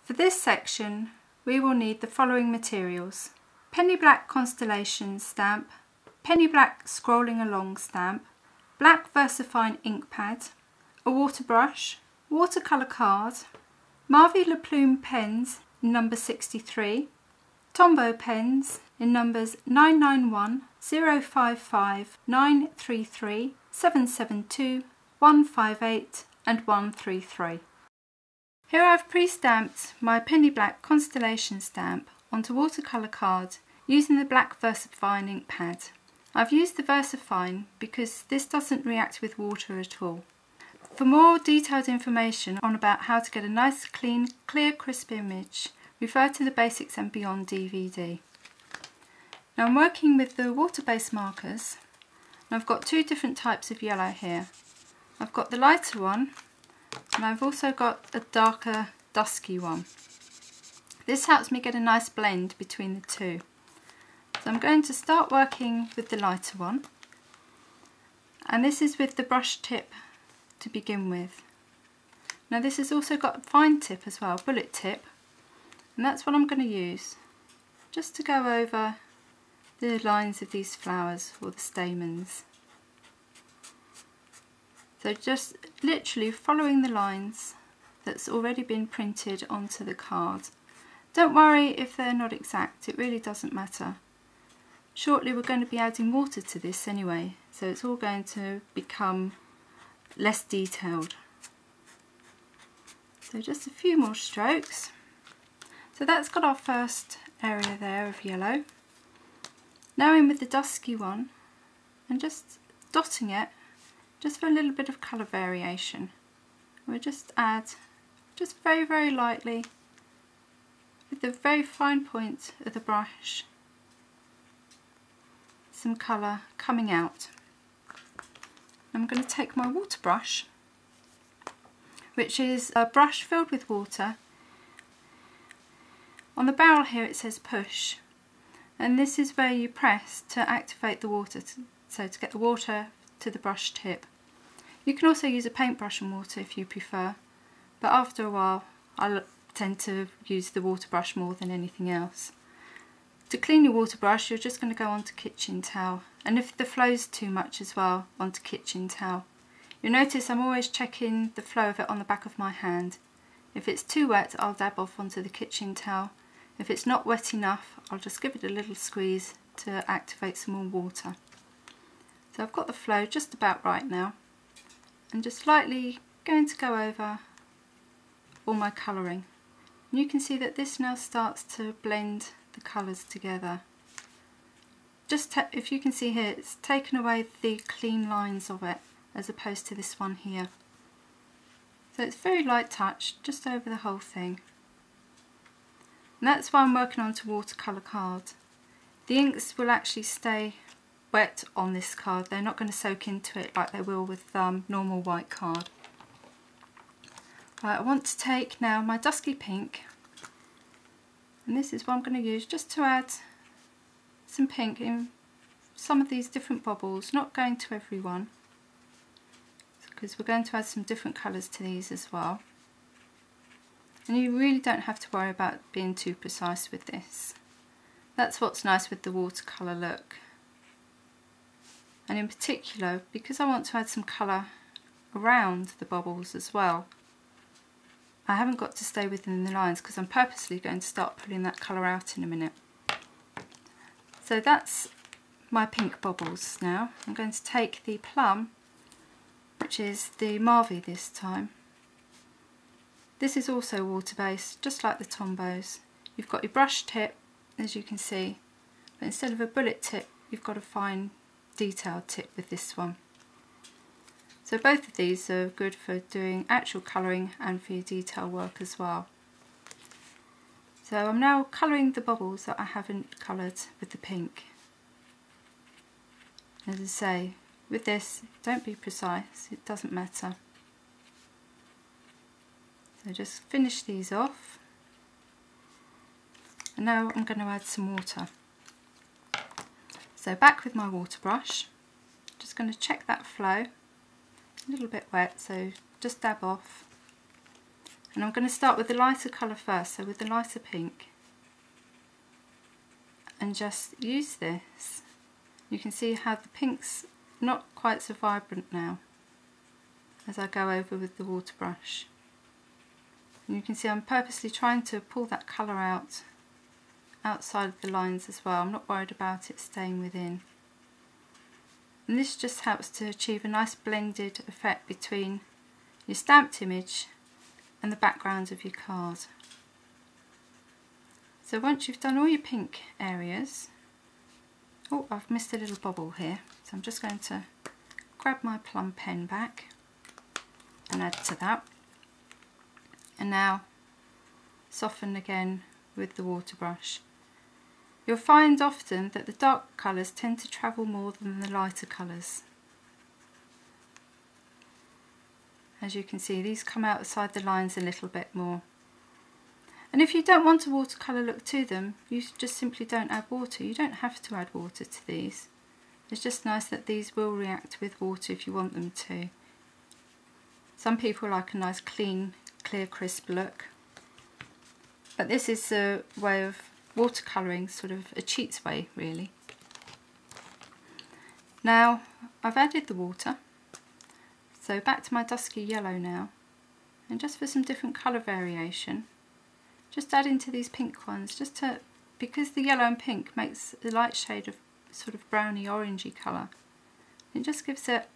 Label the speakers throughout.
Speaker 1: For this section we will need the following materials: penny black constellation stamp, penny black scrolling along stamp, black VersaFine ink pad, a water brush, watercolour card, mal.luff pens in number 63, Tombow pens in numbers 991, 055, 933, 772, 158 and 133. Here I've pre-stamped my penny black constellation stamp onto watercolour card using the black VersaFine ink pad. I've used the VersaFine because this doesn't react with water at all. For more detailed information on about how to get a nice clean, clear, crisp image, refer to the Basics and Beyond DVD. Now I'm working with the water-based markers, and I've got two different types of yellow here. I've got the lighter one, and I've also got a darker, dusky one. This helps me get a nice blend between the two. So I'm going to start working with the lighter one, and this is with the brush tip to begin with. Now this has also got a fine tip as well, bullet tip, and that's what I'm going to use just to go over the lines of these flowers or the stamens. So just literally following the lines that's already been printed onto the card. Don't worry if they're not exact, it really doesn't matter. Shortly we're going to be adding water to this anyway, so it's all going to become less detailed. So just a few more strokes. So that's got our first area there of yellow. Now in with the dusky one and just dotting it just for a little bit of colour variation. We'll just add, just very, very lightly, with the very fine point of the brush, some colour coming out. I'm going to take my water brush, which is a brush filled with water. On the barrel here it says push, and this is where you press to activate the water, so to get the water to the brush tip. You can also use a paintbrush and water if you prefer, but after a while I tend to use the water brush more than anything else. To clean your water brush you're just going to go onto kitchen towel, and if the flow's too much as well, onto kitchen towel. You'll notice I'm always checking the flow of it on the back of my hand. If it's too wet I'll dab off onto the kitchen towel. If it's not wet enough I'll just give it a little squeeze to activate some more water. So I've got the flow just about right now, and just slightly going to go over all my colouring. And you can see that this now starts to blend the colours together. Just if you can see here, it's taken away the clean lines of it as opposed to this one here. So it's very light touch just over the whole thing. And that's why I'm working on to watercolour card. The inks will actually stay wet on this card, they're not going to soak into it like they will with normal white card. Right, I want to take now my dusky pink, and this is what I'm going to use just to add some pink in some of these different bubbles, not going to every one, because we're going to add some different colours to these as well. And you really don't have to worry about being too precise with this. That's what's nice with the watercolour look. And in particular, because I want to add some colour around the bubbles as well, I haven't got to stay within the lines because I'm purposely going to start pulling that colour out in a minute. So that's my pink bubbles now. I'm going to take the plum, which is the Marvy this time. This is also water based, just like the Tombows. You've got your brush tip, as you can see, but instead of a bullet tip you've got a fine detailed tip with this one. So both of these are good for doing actual colouring and for your detail work as well. So I'm now colouring the bubbles that I haven't coloured with the pink. As I say, with this, don't be precise, it doesn't matter. So just finish these off. And now I'm going to add some water. So back with my water brush, just going to check that flow, a little bit wet, so just dab off. And I'm going to start with the lighter colour first, so with the lighter pink, and just use this. You can see how the pink's not quite so vibrant now as I go over with the water brush. And you can see I'm purposely trying to pull that colour out outside of the lines as well. I'm not worried about it staying within. And this just helps to achieve a nice blended effect between your stamped image and the background of your card. So once you've done all your pink areas, oh, I've missed a little bobble here, so I'm just going to grab my plum pen back and add to that, and now soften again with the water brush. You'll find often that the dark colours tend to travel more than the lighter colours. As you can see, these come outside the lines a little bit more. And if you don't want a watercolour look to them, you just simply don't add water. You don't have to add water to these. It's just nice that these will react with water if you want them to. Some people like a nice clean, clear, crisp look. But this is a way of watercolouring, sort of a cheat's way really. Now I've added the water. So back to my dusky yellow now, and just for some different colour variation, just add into these pink ones, just to, because the yellow and pink makes a light shade of sort of browny orangey colour. It just gives it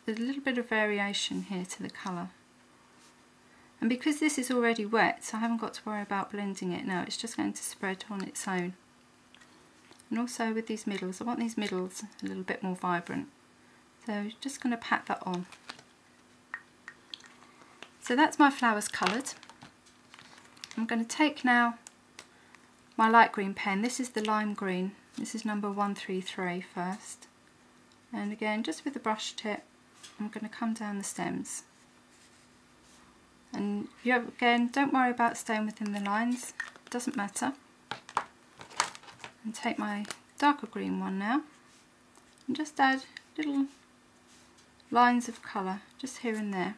Speaker 1: a little bit of variation here to the colour. And because this is already wet, so I haven't got to worry about blending it now, it's just going to spread on its own. And also with these middles, I want these middles a little bit more vibrant. So just going to pat that on. So that's my flowers coloured. I'm going to take now my light green pen. This is the lime green. This is number 133 first. And again, just with the brush tip, I'm going to come down the stems. And you again, don't worry about staying within the lines. It doesn't matter. And take my darker green one now and just add little lines of colour just here and there.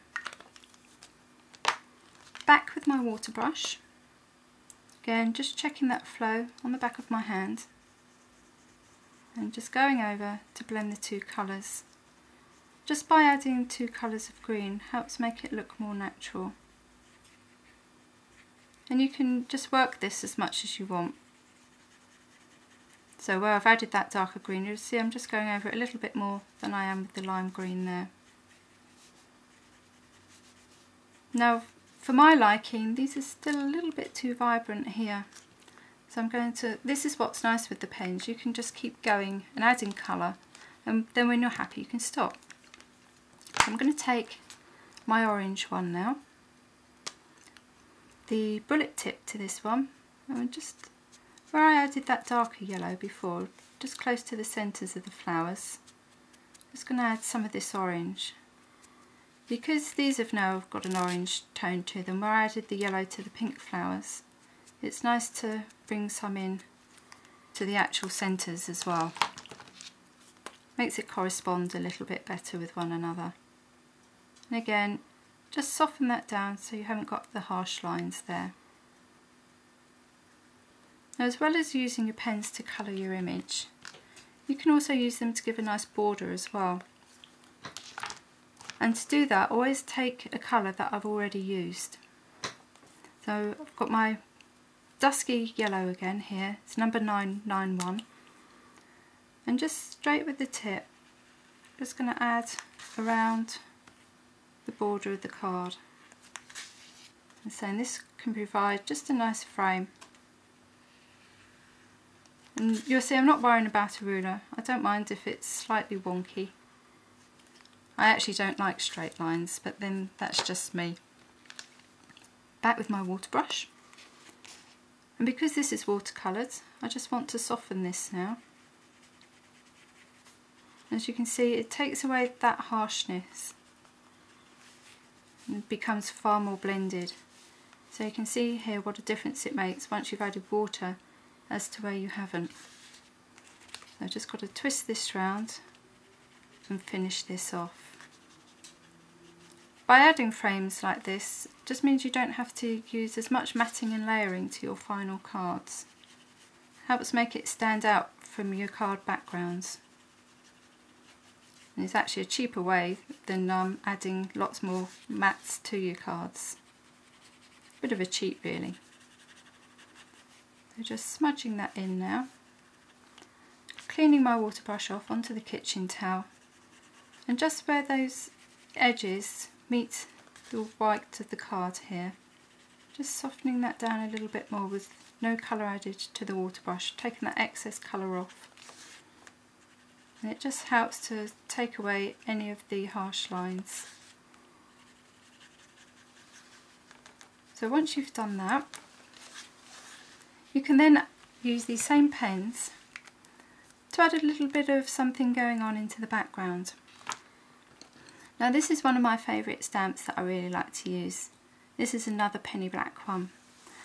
Speaker 1: Back with my water brush, again just checking that flow on the back of my hand and just going over to blend the two colours. Just by adding two colours of green helps make it look more natural. And you can just work this as much as you want. So where I've added that darker green, you'll see I'm just going over it a little bit more than I am with the lime green there. Now for my liking, these are still a little bit too vibrant here. So I'm going to, this is what's nice with the pens, you can just keep going and adding colour, and then when you're happy you can stop. So I'm going to take my orange one now, the bullet tip to this one, and just where I added that darker yellow before, just close to the centres of the flowers, just going to add some of this orange. Because these have now got an orange tone to them, where I added the yellow to the pink flowers, it's nice to bring some in to the actual centres as well. Makes it correspond a little bit better with one another. And again, just soften that down so you haven't got the harsh lines there. Now, as well as using your pens to colour your image, you can also use them to give a nice border as well. And to do that, always take a colour that I've already used. So I've got my dusky yellow again here, it's number 991. And just straight with the tip, just going to add around the border of the card. And saying this can provide just a nice frame. And you'll see I'm not worrying about a ruler. I don't mind if it's slightly wonky. I actually don't like straight lines, but then that's just me. Back with my water brush. And because this is watercoloured, I just want to soften this now. As you can see, it takes away that harshness and becomes far more blended. So you can see here what a difference it makes once you've added water as to where you haven't. So I've just got to twist this round and finish this off. by adding frames like this, just means you don't have to use as much matting and layering to your final cards. Helps make it stand out from your card backgrounds. And it's actually a cheaper way than adding lots more mats to your cards. Bit of a cheat really. So just smudging that in now. Cleaning my water brush off onto the kitchen towel. And just where those edges meet the white of the card here, just softening that down a little bit more with no colour added to the water brush, taking that excess colour off. And it just helps to take away any of the harsh lines. So once you've done that, you can then use these same pens to add a little bit of something going on into the background. Now this is one of my favourite stamps that I really like to use. This is another penny black one,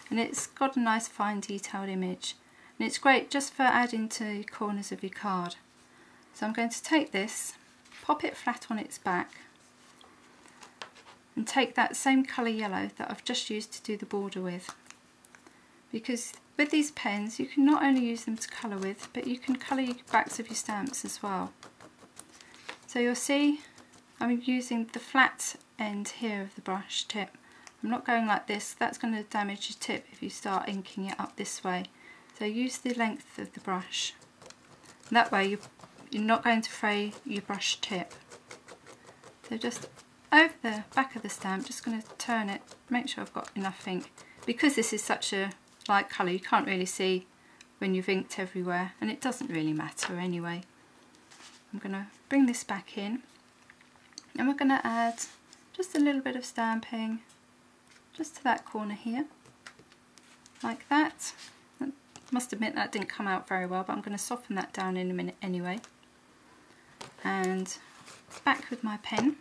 Speaker 1: and it's got a nice fine detailed image, and it's great just for adding to corners of your card. So I'm going to take this, pop it flat on its back, and take that same colour yellow that I've just used to do the border with. Because with these pens you can not only use them to colour with, but you can colour your backs of your stamps as well. So you'll see I'm using the flat end here of the brush tip. I'm not going like this, that's going to damage your tip if you start inking it up this way. So use the length of the brush. That way you're not going to fray your brush tip. So just over the back of the stamp, just going to turn it, make sure I've got enough ink. Because this is such a light colour, you can't really see when you've inked everywhere, and it doesn't really matter anyway. I'm going to bring this back in, and we're going to add just a little bit of stamping just to that corner here, like that. I must admit that didn't come out very well, but I'm going to soften that down in a minute anyway. And back with my pen,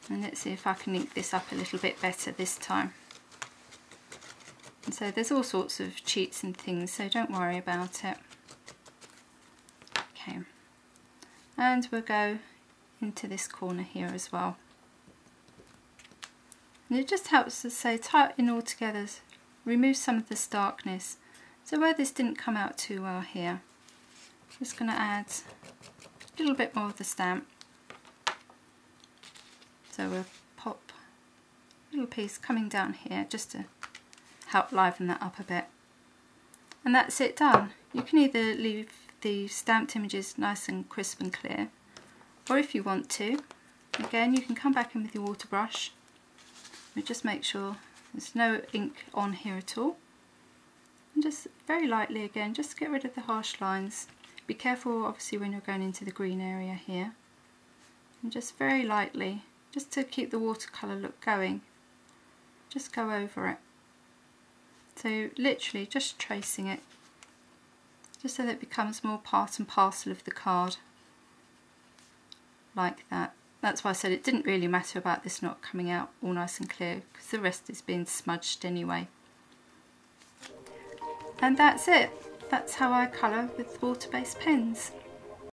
Speaker 1: and let's see if I can ink this up a little bit better this time. And so there's all sorts of cheats and things, so don't worry about it. Okay, and we'll go into this corner here as well. And it just helps to say tighten all together, remove some of the starkness. So where this didn't come out too well here, I'm just going to add a little bit more of the stamp. So we'll pop a little piece coming down here just to help liven that up a bit. And that's it done. You can either leave the stamped images nice and crisp and clear, or if you want to, again you can come back in with your water brush and just make sure there's no ink on here at all, and just very lightly again just get rid of the harsh lines. Be careful obviously when you're going into the green area here, and just very lightly, just to keep the watercolour look going, just go over it. So literally just tracing it, just so that it becomes more part and parcel of the card, like that. That's why I said it didn't really matter about this not coming out all nice and clear, because the rest is being smudged anyway. And that's it. That's how I colour with water-based pens.